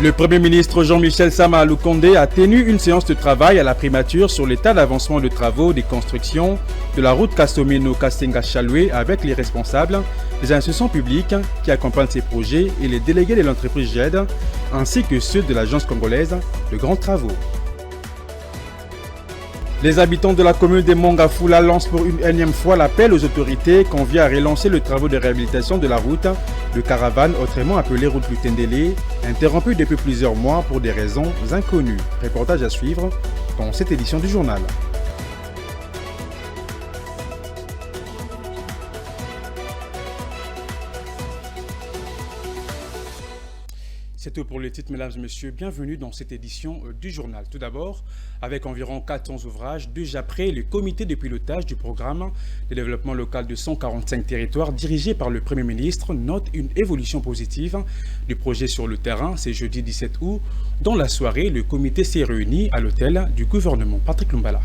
Le Premier ministre Jean-Michel Sama Lukonde a tenu une séance de travail à la primature sur l'état d'avancement de travaux de construction de la route Kasomeno-Kasenga-Chaloué avec les responsables des institutions publiques qui accompagnent ces projets et les délégués de l'entreprise GED ainsi que ceux de l'agence congolaise de grands travaux. Les habitants de la commune de Mongafula lancent pour une énième fois l'appel aux autorités conviés à relancer le travaux de réhabilitation de la route de caravane, autrement appelée route Lutendele, interrompue depuis plusieurs mois pour des raisons inconnues. Reportage à suivre dans cette édition du journal. C'est tout pour les titres, mesdames et messieurs. Bienvenue dans cette édition du journal. Tout d'abord, avec environ 400 ouvrages, déjà prêts, le comité de pilotage du programme de développement local de 145 territoires dirigé par le Premier ministre note une évolution positive du projet sur le terrain. C'est jeudi 17 août. Dans la soirée, le comité s'est réuni à l'hôtel du gouvernement. Patrick Lumbala.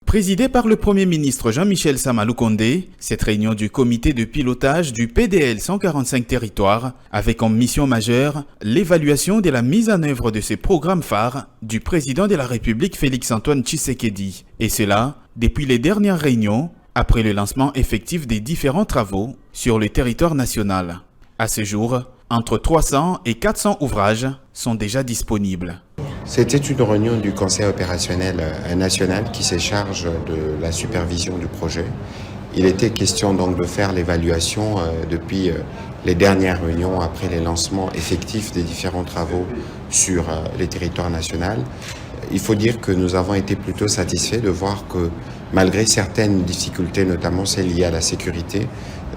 Présidée par le Premier ministre Jean-Michel Sama Lukonde, cette réunion du comité de pilotage du PDL 145 territoires avait comme mission majeure l'évaluation de la mise en œuvre de ces programmes phares du président de la République Félix-Antoine Tshisekedi. Et cela depuis les dernières réunions, après le lancement effectif des différents travaux sur le territoire national. À ce jour, entre 300 et 400 ouvrages sont déjà disponibles. C'était une réunion du Conseil opérationnel national qui se charge de la supervision du projet. Il était question donc de faire l'évaluation depuis les dernières réunions après les lancements effectifs des différents travaux sur les territoires nationaux. Il faut dire que nous avons été plutôt satisfaits de voir que malgré certaines difficultés, notamment celles liées à la sécurité,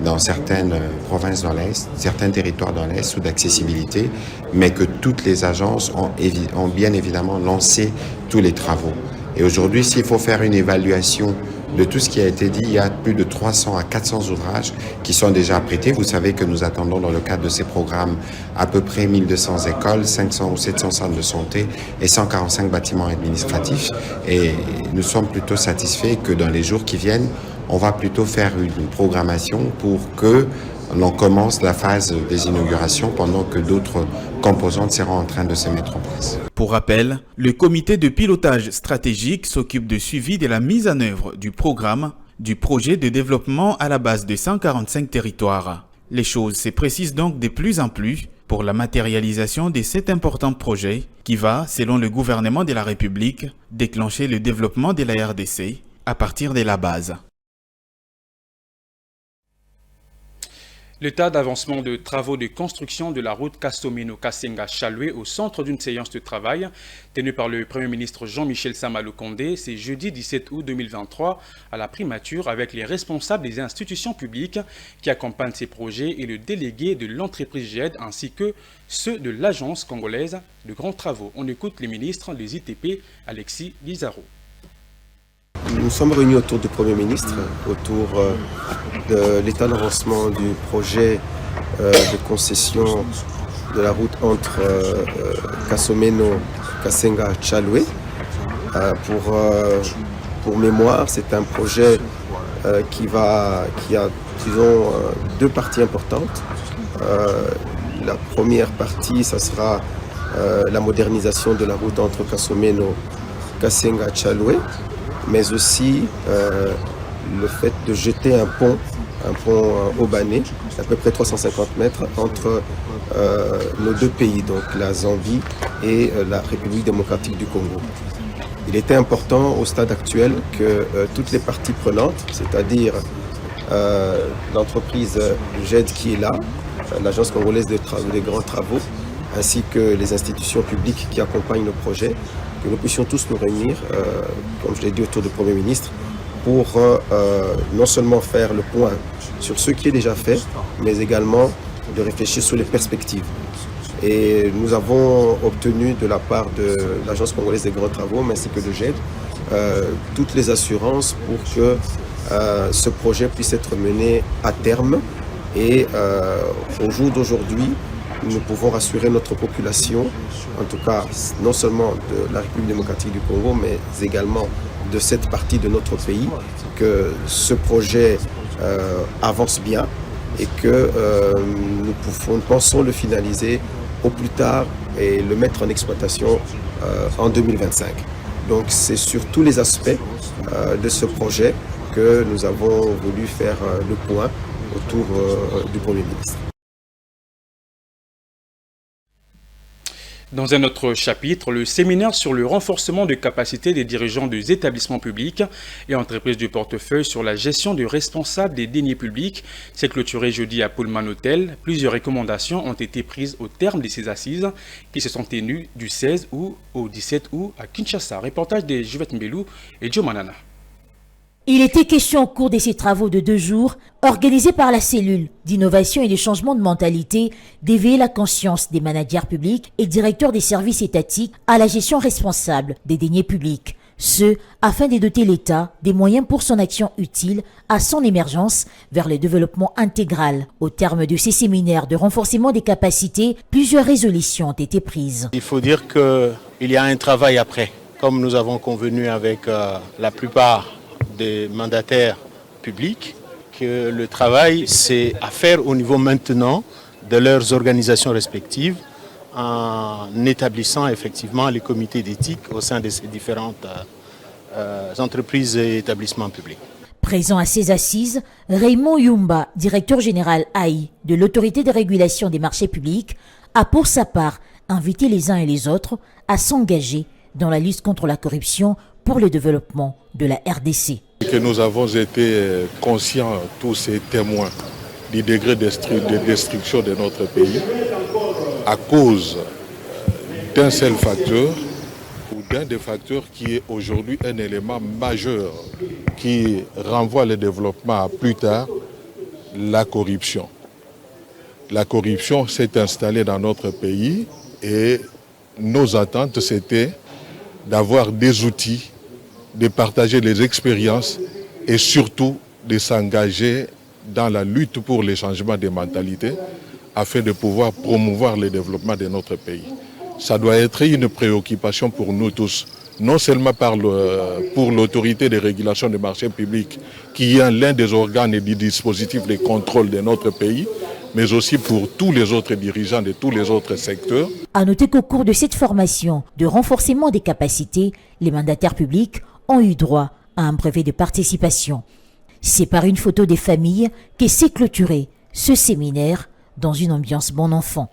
dans certaines provinces dans l'Est, certains territoires dans l'Est ou d'accessibilité, mais que toutes les agences ont bien évidemment lancé tous les travaux. Et aujourd'hui, s'il faut faire une évaluation de tout ce qui a été dit, il y a plus de 300 à 400 ouvrages qui sont déjà apprêtés. Vous savez que nous attendons dans le cadre de ces programmes à peu près 1200 écoles, 500 ou 700 centres de santé et 145 bâtiments administratifs. Et nous sommes plutôt satisfaits que dans les jours qui viennent, on va plutôt faire une programmation pour que l'on commence la phase des inaugurations pendant que d'autres composantes seront en train de se mettre en place. Pour rappel, le comité de pilotage stratégique s'occupe du suivi de la mise en œuvre du programme du projet de développement à la base de 145 territoires. Les choses se précisent donc de plus en plus pour la matérialisation de cet important projet qui va, selon le gouvernement de la République, déclencher le développement de la RDC à partir de la base. L'état d'avancement de travaux de construction de la route Kasomeno-Kasenga-Chaloué au centre d'une séance de travail tenue par le Premier ministre Jean-Michel Sama Lukonde, c'est jeudi 17 août 2023 à la primature avec les responsables des institutions publiques qui accompagnent ces projets et le délégué de l'entreprise GED ainsi que ceux de l'agence congolaise de grands travaux. On écoute les ministres des ITP, Alexis Guizarro. Nous sommes réunis autour du Premier ministre, autour de l'état d'avancement du projet de concession de la route entre Kasomeno-Kasenga-Chaloué. Pour mémoire, c'est un projet qui a, disons, deux parties importantes. La première partie, ça sera la modernisation de la route entre Kasomeno-Kasenga-Chaloué, mais aussi le fait de jeter un pont aubané d'à peu près 350 mètres entre nos deux pays, donc la Zambie et la République démocratique du Congo. Il était important au stade actuel que toutes les parties prenantes, c'est-à-dire l'entreprise GED qui est là, l'agence congolaise des grands travaux, ainsi que les institutions publiques qui accompagnent le projet, que nous puissions tous nous réunir, comme je l'ai dit, autour du Premier ministre, pour non seulement faire le point sur ce qui est déjà fait, mais également de réfléchir sur les perspectives. Et nous avons obtenu de la part de l'Agence congolaise des grands travaux, mais ainsi que de GED, toutes les assurances pour que ce projet puisse être mené à terme. Et au jour d'aujourd'hui, nous pouvons rassurer notre population, en tout cas non seulement de la République démocratique du Congo, mais également de cette partie de notre pays, que ce projet avance bien et que nous pensons le finaliser au plus tard et le mettre en exploitation en 2025. Donc c'est sur tous les aspects de ce projet que nous avons voulu faire le point autour du Premier ministre. Dans un autre chapitre, le séminaire sur le renforcement de capacités des dirigeants des établissements publics et entreprises du portefeuille sur la gestion du responsable des deniers publics s'est clôturé jeudi à Pullman Hotel. Plusieurs recommandations ont été prises au terme de ces assises qui se sont tenues du 16 août au 17 août à Kinshasa. Reportage de Juvette Mbelou et Joe Manana. Il était question au cours de ces travaux de 2 jours, organisés par la cellule d'innovation et de changement de mentalité, d'éveiller la conscience des managers publics et directeurs des services étatiques à la gestion responsable des deniers publics. Ce, afin de doter l'État des moyens pour son action utile à son émergence vers le développement intégral. Au terme de ces séminaires de renforcement des capacités, plusieurs résolutions ont été prises. Il faut dire qu'il y a un travail après, comme nous avons convenu avec la plupart des mandataires publics, que le travail c'est à faire au niveau maintenant de leurs organisations respectives en établissant effectivement les comités d'éthique au sein de ces différentes entreprises et établissements publics. Présent à ces assises, Raymond Yumba, directeur général AI de l'autorité de régulation des marchés publics, a pour sa part invité les uns et les autres à s'engager dans la lutte contre la corruption pour le développement de la RDC. Que nous avons été conscients, tous ces témoins, du degré de destruction de notre pays à cause d'un seul facteur ou d'un des facteurs qui est aujourd'hui un élément majeur qui renvoie le développement à plus tard, la corruption. La corruption s'est installée dans notre pays et nos attentes c'était d'avoir des outils, de partager les expériences et surtout de s'engager dans la lutte pour les changements des mentalités afin de pouvoir promouvoir le développement de notre pays. Ça doit être une préoccupation pour nous tous, non seulement pour l'autorité de régulation des marchés publics qui est l'un des organes et du dispositif de contrôle de notre pays, mais aussi pour tous les autres dirigeants de tous les autres secteurs. À noter qu'au cours de cette formation de renforcement des capacités, les mandataires publics ont eu droit à un brevet de participation. C'est par une photo des familles que s'est clôturé ce séminaire dans une ambiance bon enfant.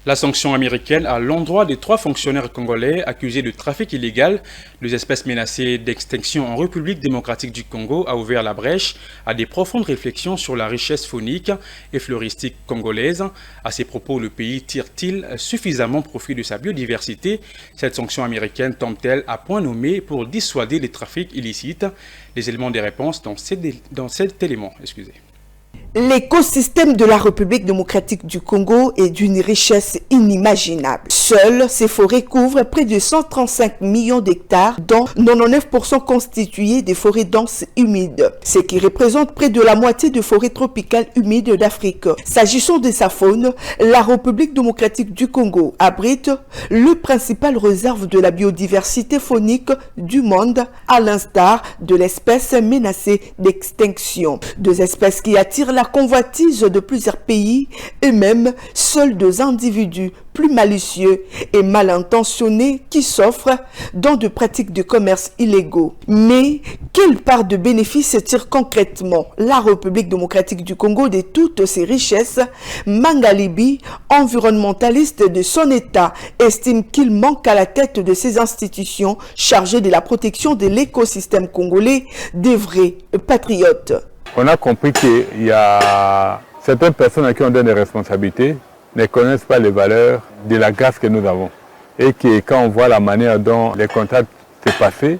La sanction américaine à l'endroit des 3 fonctionnaires congolais accusés de trafic illégal des espèces menacées d'extinction en République démocratique du Congo a ouvert la brèche à des profondes réflexions sur la richesse faunique et floristique congolaise. À ces propos, le pays tire-t-il suffisamment profit de sa biodiversité? Cette sanction américaine tombe-t-elle à point nommé pour dissuader les trafics illicites? Les éléments des réponses dans cet élément. L'écosystème de la République démocratique du Congo est d'une richesse inimaginable. Seules ces forêts couvrent près de 135 millions d'hectares, dont 99% constitués de forêts denses humides, ce qui représente près de la moitié des forêts tropicales humides d'Afrique. S'agissant de sa faune, la République démocratique du Congo abrite le principal réserve de la biodiversité faunique du monde, à l'instar de l'espèce menacée d'extinction. 2 espèces qui attirent la convoitise de plusieurs pays et même seuls 2 individus plus malicieux et mal intentionnés qui s'offrent dans de pratiques de commerce illégaux. Mais quelle part de bénéfices tire concrètement la République démocratique du Congo de toutes ces richesses? Mangalibi, environnementaliste de son État, estime qu'il manque à la tête de ces institutions chargées de la protection de l'écosystème congolais des vrais patriotes. On a compris qu'il y a certaines personnes à qui on donne des responsabilités ne connaissent pas les valeurs de la grâce que nous avons. Et que quand on voit la manière dont les contacts s'est passé,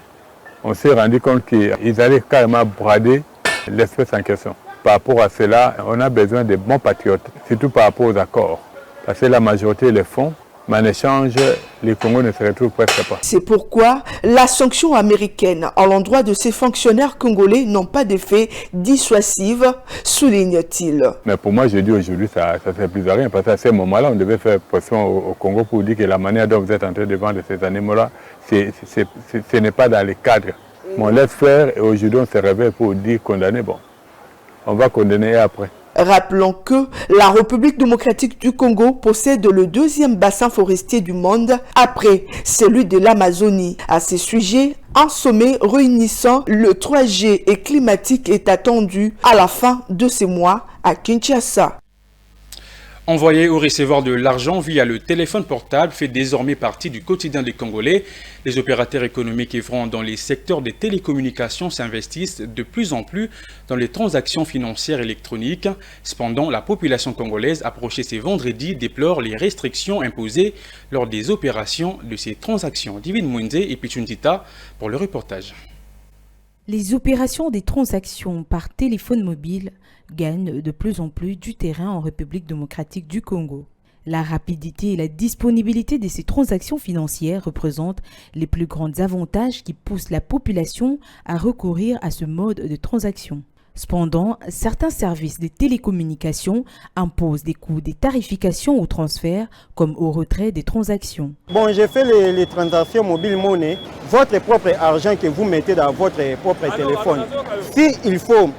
on s'est rendu compte qu'ils allaient carrément brader l'espèce en question. Par rapport à cela, on a besoin de bons patriotes, surtout par rapport aux accords. Parce que la majorité les font, mais en échange, les Congos ne se retrouvent presque pas. C'est pourquoi la sanction américaine à l'endroit de ces fonctionnaires congolais n'ont pas d'effet dissuasif, souligne-t-il. Mais pour moi, je dis aujourd'hui, ça ne sert plus à rien, parce qu'à ce moment-là, on devait faire pression au Congo pour dire que la manière dont vous êtes en train de vendre ces animaux-là, ce n'est pas dans les cadres. Mais on laisse faire et aujourd'hui, on se réveille pour dire condamner. Bon, on va condamner après. Rappelons que la République démocratique du Congo possède le deuxième bassin forestier du monde après celui de l'Amazonie. À ce sujet, un sommet réunissant le 3G et climatique est attendu à la fin de ce mois à Kinshasa. Envoyer ou recevoir de l'argent via le téléphone portable fait désormais partie du quotidien des Congolais. Les opérateurs économiques œuvrant dans les secteurs des télécommunications s'investissent de plus en plus dans les transactions financières électroniques. Cependant, la population congolaise approchée ce vendredi déplore les restrictions imposées lors des opérations de ces transactions. Divine Mwenze et Pichundita pour le reportage. Les opérations des transactions par téléphone mobile gagnent de plus en plus du terrain en République démocratique du Congo. La rapidité et la disponibilité de ces transactions financières représentent les plus grands avantages qui poussent la population à recourir à ce mode de transaction. Cependant, certains services de télécommunications imposent des coûts de tarification au transfert comme au retrait des transactions. Bon, j'ai fait les transactions mobile money, votre propre argent que vous mettez dans votre propre téléphone. S'il faut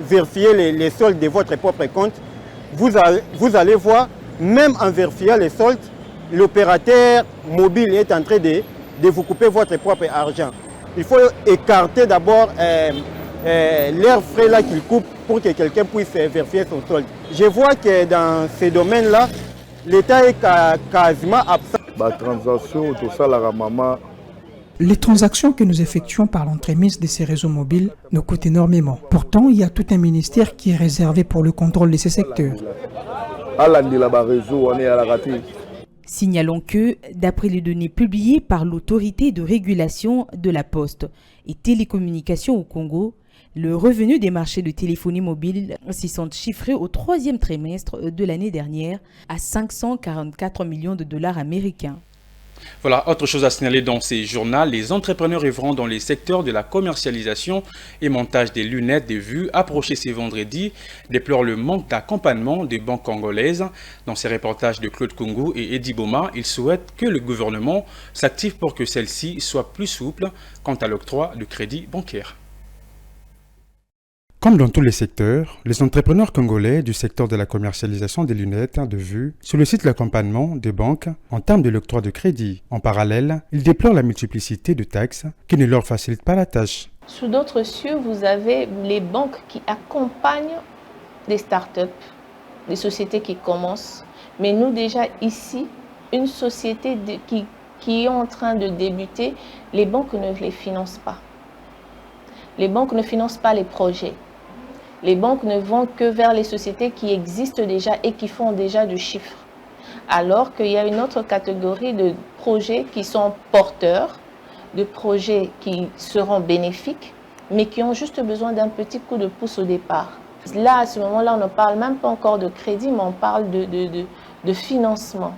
vérifier les soldes de votre propre compte, vous allez voir, même en vérifiant les soldes, l'opérateur mobile est en train de vous couper votre propre argent. Il faut écarter d'abord l'air frais là qu'il coupe pour que quelqu'un puisse vérifier son solde. Je vois que dans ces domaines-là, l'État est quasiment absent. Les transactions que nous effectuons par l'entremise de ces réseaux mobiles nous coûtent énormément. Pourtant, il y a tout un ministère qui est réservé pour le contrôle de ces secteurs. Signalons que, d'après les données publiées par l'autorité de régulation de la Poste et télécommunications au Congo, le revenu des marchés de téléphonie mobile s'y sont chiffrés au troisième trimestre de l'année dernière à 544 millions de dollars américains. Voilà, autre chose à signaler dans ces journaux, les entrepreneurs œuvrant dans les secteurs de la commercialisation et montage des lunettes de vue approchés ce vendredi déplorent le manque d'accompagnement des banques congolaises. Dans ces reportages de Claude Kungu et Eddie Boma, ils souhaitent que le gouvernement s'active pour que celle-ci soit plus souple quant à l'octroi de crédits bancaires. Comme dans tous les secteurs, les entrepreneurs congolais du secteur de la commercialisation des lunettes de vue sollicitent l'accompagnement des banques en termes de l'octroi de crédit. En parallèle, ils déplorent la multiplicité de taxes qui ne leur facilitent pas la tâche. Sous d'autres cieux, vous avez les banques qui accompagnent des startups, des sociétés qui commencent. Mais nous déjà ici, une société qui est en train de débuter, les banques ne les financent pas. Les banques ne financent pas les projets. Les banques ne vont que vers les sociétés qui existent déjà et qui font déjà du chiffre. Alors qu'il y a une autre catégorie de projets qui sont porteurs, de projets qui seront bénéfiques, mais qui ont juste besoin d'un petit coup de pouce au départ. Là, à ce moment-là, on ne parle même pas encore de crédit, mais on parle de financement.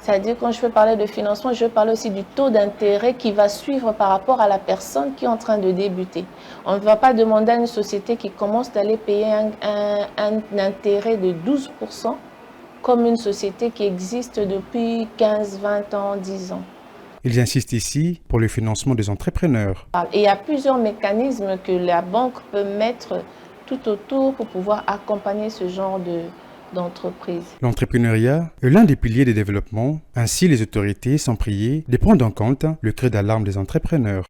C'est-à-dire, quand je veux parler de financement, je veux parler aussi du taux d'intérêt qui va suivre par rapport à la personne qui est en train de débuter. On ne va pas demander à une société qui commence d'aller payer un intérêt de 12% comme une société qui existe depuis 15, 20 ans, 10 ans. Ils insistent ici pour le financement des entrepreneurs. Et il y a plusieurs mécanismes que la banque peut mettre tout autour pour pouvoir accompagner ce genre d'entreprise. L'entrepreneuriat est l'un des piliers du développement. Ainsi, les autorités sont priées de prendre en compte le cri d'alarme des entrepreneurs.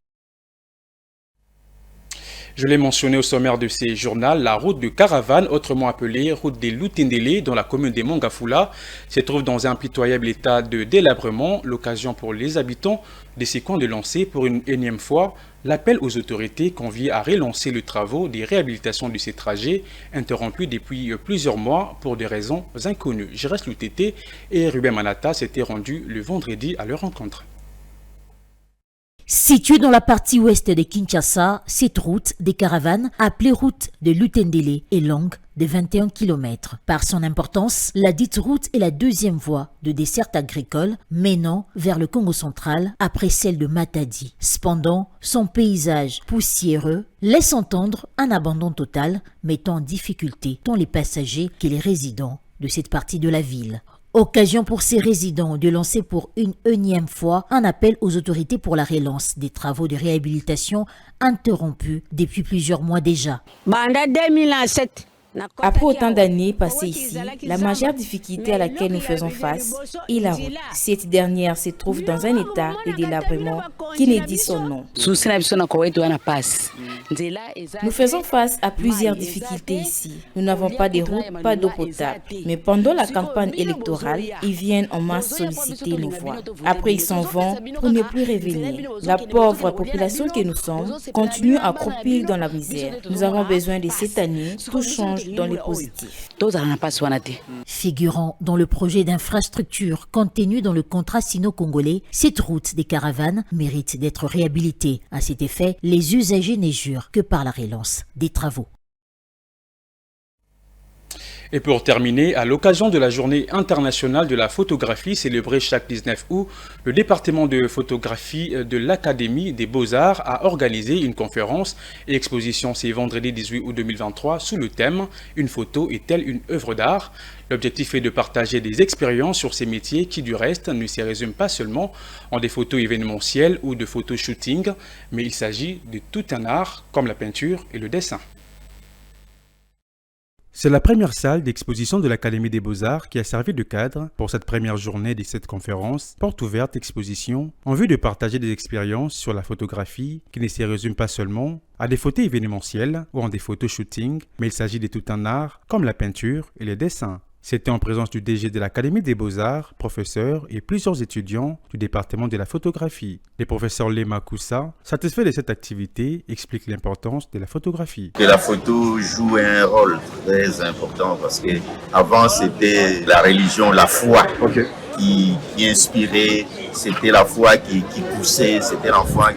Je l'ai mentionné au sommaire de ces journaux, la route de Caravane, autrement appelée route des Lutendele, dans la commune de Mongafula, se trouve dans un pitoyable état de délabrement, l'occasion pour les habitants de ces coins de lancer pour une énième fois l'appel aux autorités conviées à relancer les travaux de réhabilitation de ces trajets interrompus depuis plusieurs mois pour des raisons inconnues. Gérès Loutete et Ruben Manata s'étaient rendus le vendredi à leur rencontre. Située dans la partie ouest de Kinshasa, cette route des caravanes, appelée route de Lutendele, est longue de 21 km. Par son importance, la dite route est la deuxième voie de desserte agricole menant vers le Congo central après celle de Matadi. Cependant, son paysage poussiéreux laisse entendre un abandon total, mettant en difficulté tant les passagers que les résidents de cette partie de la ville. Occasion pour ces résidents de lancer pour une énième fois un appel aux autorités pour la relance des travaux de réhabilitation interrompus depuis plusieurs mois déjà. En 2007, Après autant d'années passées ici, la majeure difficulté à laquelle nous faisons face est la route. Cette dernière se trouve dans un état de délabrement qui ne dit son nom. Nous faisons face à plusieurs difficultés ici. Nous n'avons pas de route, pas d'eau potable. Mais pendant la campagne électorale, ils viennent en masse solliciter nos voix. Après, ils s'en vont pour ne plus revenir. La pauvre population que nous sommes continue à croupir dans la misère. Nous avons besoin de cette année, tout change dans le positif. Figurant dans le projet d'infrastructure contenu dans le contrat sino-congolais, cette route des caravanes mérite d'être réhabilitée. À cet effet, les usagers ne jurent que par la relance des travaux. Et pour terminer, à l'occasion de la journée internationale de la photographie célébrée chaque 19 août, le département de photographie de l'Académie des Beaux-Arts a organisé une conférence et exposition ce vendredi 18 août 2023 sous le thème « Une photo est-elle une œuvre d'art ?» L'objectif est de partager des expériences sur ces métiers qui, du reste, ne se résument pas seulement en des photos événementielles ou de photoshooting, mais il s'agit de tout un art comme la peinture et le dessin. C'est la première salle d'exposition de l'Académie des Beaux-Arts qui a servi de cadre pour cette première journée de cette conférence, porte ouverte exposition, en vue de partager des expériences sur la photographie qui ne se résument pas seulement à des photos événementielles ou en des photoshooting, mais il s'agit de tout un art comme la peinture et les dessins. C'était en présence du DG de l'Académie des Beaux-Arts, professeurs et plusieurs étudiants du département de la photographie. Le professeur Lema Koussa, satisfait de cette activité, explique l'importance de la photographie. Que la photo joue un rôle très important parce que avant c'était la religion, la foi qui inspirait, c'était la foi qui poussait, c'était la foi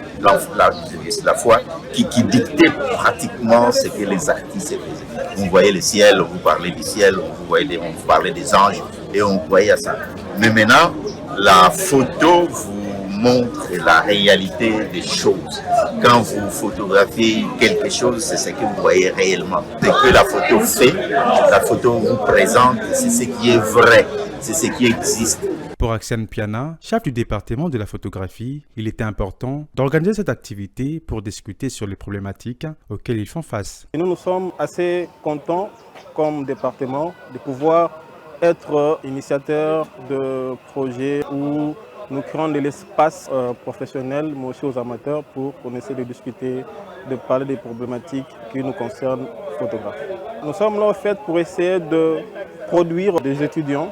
qui dictait pratiquement ce que les artistes faisaient. Vous voyez le ciel, vous parlez du ciel, vous parlez des anges et on voyait à ça. Mais maintenant, la photo vous montre la réalité des choses. Quand vous photographiez quelque chose, c'est ce que vous voyez réellement. Ce que la photo fait, la photo vous présente, c'est ce qui est vrai, c'est ce qui existe. Pour Axel Piana, chef du département de la photographie, il était important d'organiser cette activité pour discuter sur les problématiques auxquelles ils font face. Et nous sommes assez contents, comme département, de pouvoir être initiateur de projets où nous créons de l'espace professionnel, mais aussi aux amateurs, pour qu'on essaie de discuter, de parler des problématiques qui nous concernent, photographes. Nous sommes là, en fait, pour essayer de produire des étudiants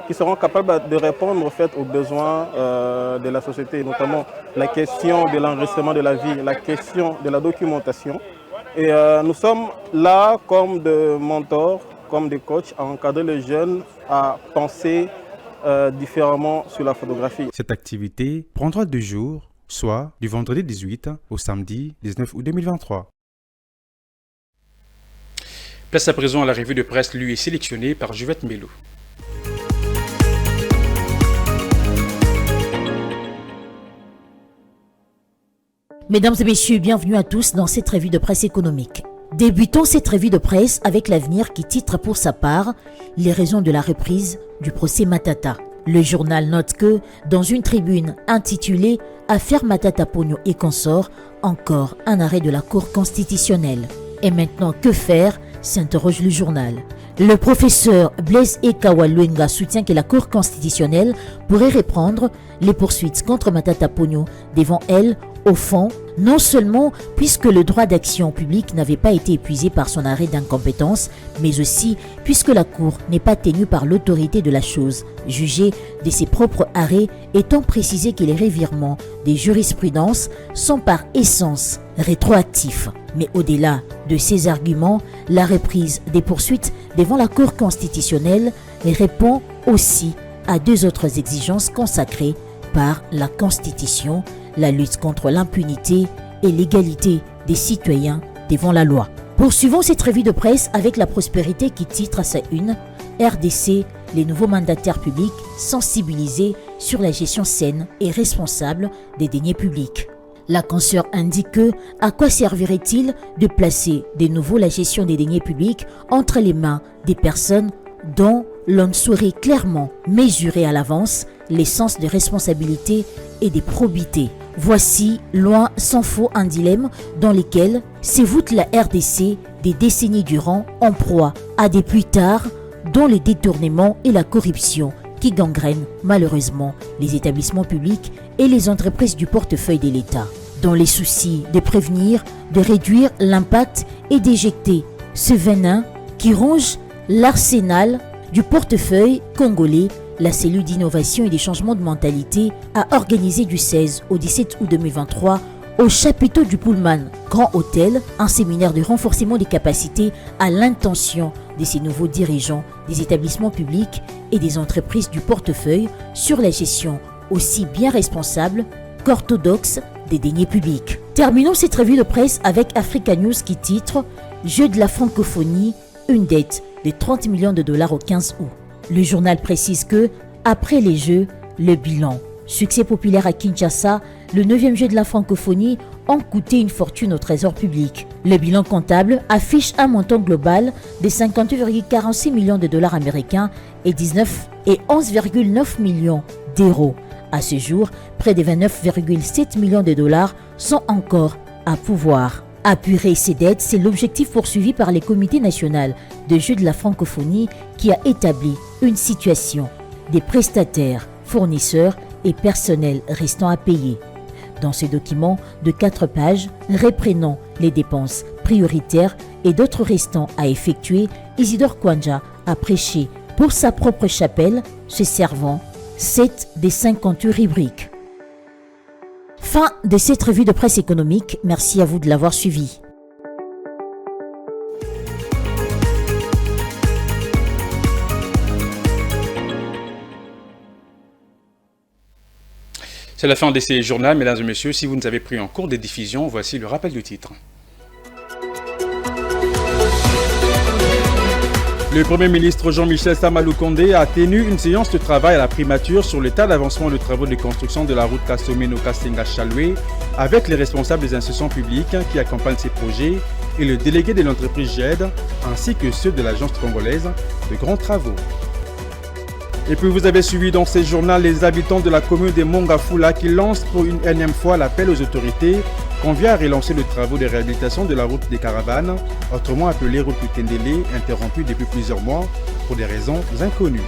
qui seront capables de répondre en fait, aux besoins de la société, notamment la question de l'enregistrement de la vie, la question de la documentation. Et nous sommes là comme des mentors, comme des coachs, à encadrer les jeunes, à penser différemment sur la photographie. Cette activité prendra 2 jours, soit du vendredi 18 au samedi 19 août 2023. Place à présent à la revue de presse lue et sélectionnée par Juvette Melo. Mesdames et messieurs, bienvenue à tous dans cette revue de presse économique. Débutons cette revue de presse avec l'Avenir qui titre pour sa part les raisons de la reprise du procès Matata. Le journal note que, dans une tribune intitulée « Affaire Matata Pogno et consorts », encore un arrêt de la Cour constitutionnelle. Et maintenant, que faire s'interroge le journal. Le professeur Blaise Ekawa Luenga soutient que la Cour constitutionnelle pourrait reprendre les poursuites contre Matata Pogno devant elle, au fond, non seulement puisque le droit d'action publique n'avait pas été épuisé par son arrêt d'incompétence, mais aussi puisque la Cour n'est pas tenue par l'autorité de la chose, jugée de ses propres arrêts, étant précisé que les revirements des jurisprudences sont par essence rétroactifs. Mais au-delà de ces arguments, la reprise des poursuites devant la Cour constitutionnelle répond aussi à 2 autres exigences consacrées par la Constitution, la lutte contre l'impunité et l'égalité des citoyens devant la loi. Poursuivons cette revue de presse avec La Prospérité qui titre à sa une « RDC, les nouveaux mandataires publics sensibilisés sur la gestion saine et responsable des deniers publics ». La consoeur indique que à quoi servirait-il de placer de nouveau la gestion des deniers publics entre les mains des personnes dont l'on saurait clairement mesurer à l'avance les sens de responsabilité et de probité. Voici, loin sans faux, un dilemme dans lequel s'évoute la RDC des décennies durant en proie à des plus tard dont le détournement et la corruption qui gangrènent malheureusement les établissements publics et les entreprises du portefeuille de l'État. Dans les soucis de prévenir, de réduire l'impact et d'éjecter ce venin qui ronge l'arsenal du portefeuille congolais, la cellule d'innovation et des changements de mentalité a organisé du 16 au 17 août 2023 au chapiteau du Pullman Grand Hôtel un séminaire de renforcement des capacités à l'intention de ces nouveaux dirigeants des établissements publics et des entreprises du portefeuille sur la gestion aussi bien responsable qu'orthodoxe des deniers publics. Terminons cette revue de presse avec Africa News qui titre « Jeux de la francophonie, une dette de 30 millions de dollars au 15 août ». Le journal précise que, après les Jeux, le bilan. Succès populaire à Kinshasa, le 9e jeu de la francophonie ont coûté une fortune au trésor public. Le bilan comptable affiche un montant global de 58,46 millions de dollars américains et 11,9 millions d'euros. À ce jour, près de 29,7 millions de dollars sont encore à pouvoir. Apurer ces dettes, c'est l'objectif poursuivi par les comités nationaux de jeux de la francophonie qui a établi une situation des prestataires, fournisseurs et personnels restant à payer. Dans ce document de 4 pages, reprenant les dépenses prioritaires et d'autres restants à effectuer, Isidore Kwanja a prêché pour sa propre chapelle, se servant 7 des 58 rubriques. Fin de cette revue de presse économique. Merci à vous de l'avoir suivi. C'est la fin de ces journaux, mesdames et messieurs. Si vous nous avez pris en cours de diffusion, voici le rappel du titre. Le Premier ministre Jean-Michel Sama Lukonde a tenu une séance de travail à la primature sur l'état d'avancement de travaux de construction de la route Kasomeno-Kasenga-Chaloué avec les responsables des institutions publiques qui accompagnent ces projets et le délégué de l'entreprise GED ainsi que ceux de l'agence congolaise de grands travaux. Et puis vous avez suivi dans ces journaux les habitants de la commune de Mongafula qui lancent pour une énième fois l'appel aux autorités qu'on vient à relancer le travaux de réhabilitation de la route des caravanes, autrement appelée route du Kendélé, interrompue depuis plusieurs mois pour des raisons inconnues.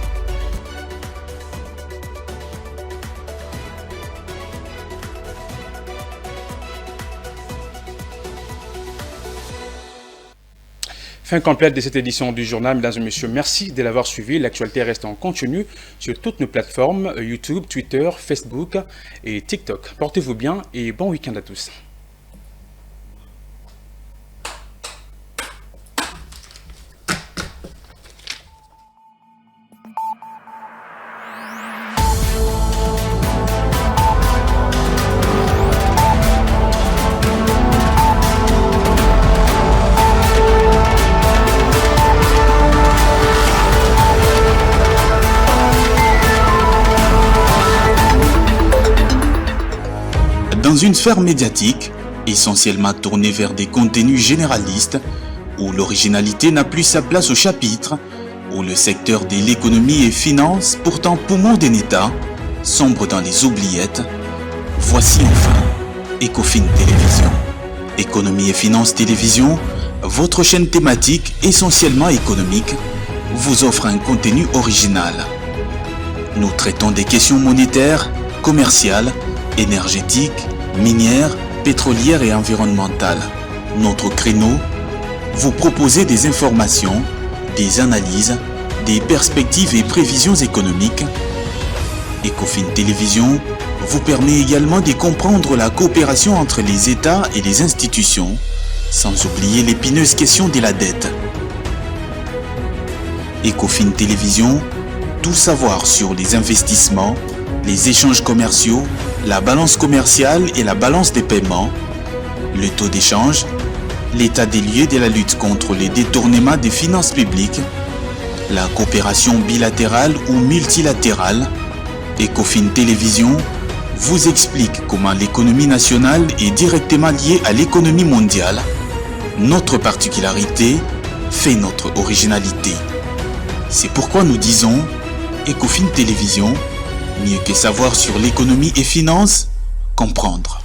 Fin complète de cette édition du journal, mesdames et messieurs. Merci de l'avoir suivi. L'actualité reste en continu sur toutes nos plateformes YouTube, Twitter, Facebook et TikTok. Portez-vous bien et bon week-end à tous. Dans une sphère médiatique, essentiellement tournée vers des contenus généralistes, où l'originalité n'a plus sa place au chapitre, où le secteur de l'économie et finance, pourtant poumon d'un État, sombre dans les oubliettes, voici enfin Ecofin Télévision. Économie et finance télévision, votre chaîne thématique essentiellement économique, vous offre un contenu original. Nous traitons des questions monétaires, commerciales, énergétiques, minières, pétrolières et environnementales. Notre créneau, vous proposer des informations, des analyses, des perspectives et prévisions économiques. Ecofin Télévision vous permet également de comprendre la coopération entre les États et les institutions, sans oublier l'épineuse question de la dette. Ecofin Télévision, tout savoir sur les investissements, les échanges commerciaux, la balance commerciale et la balance des paiements, le taux d'échange, l'état des lieux de la lutte contre les détournements des finances publiques, la coopération bilatérale ou multilatérale. Ecofin Télévision vous explique comment l'économie nationale est directement liée à l'économie mondiale. Notre particularité fait notre originalité. C'est pourquoi nous disons Ecofin Télévision, mieux que savoir sur l'économie et finances, comprendre.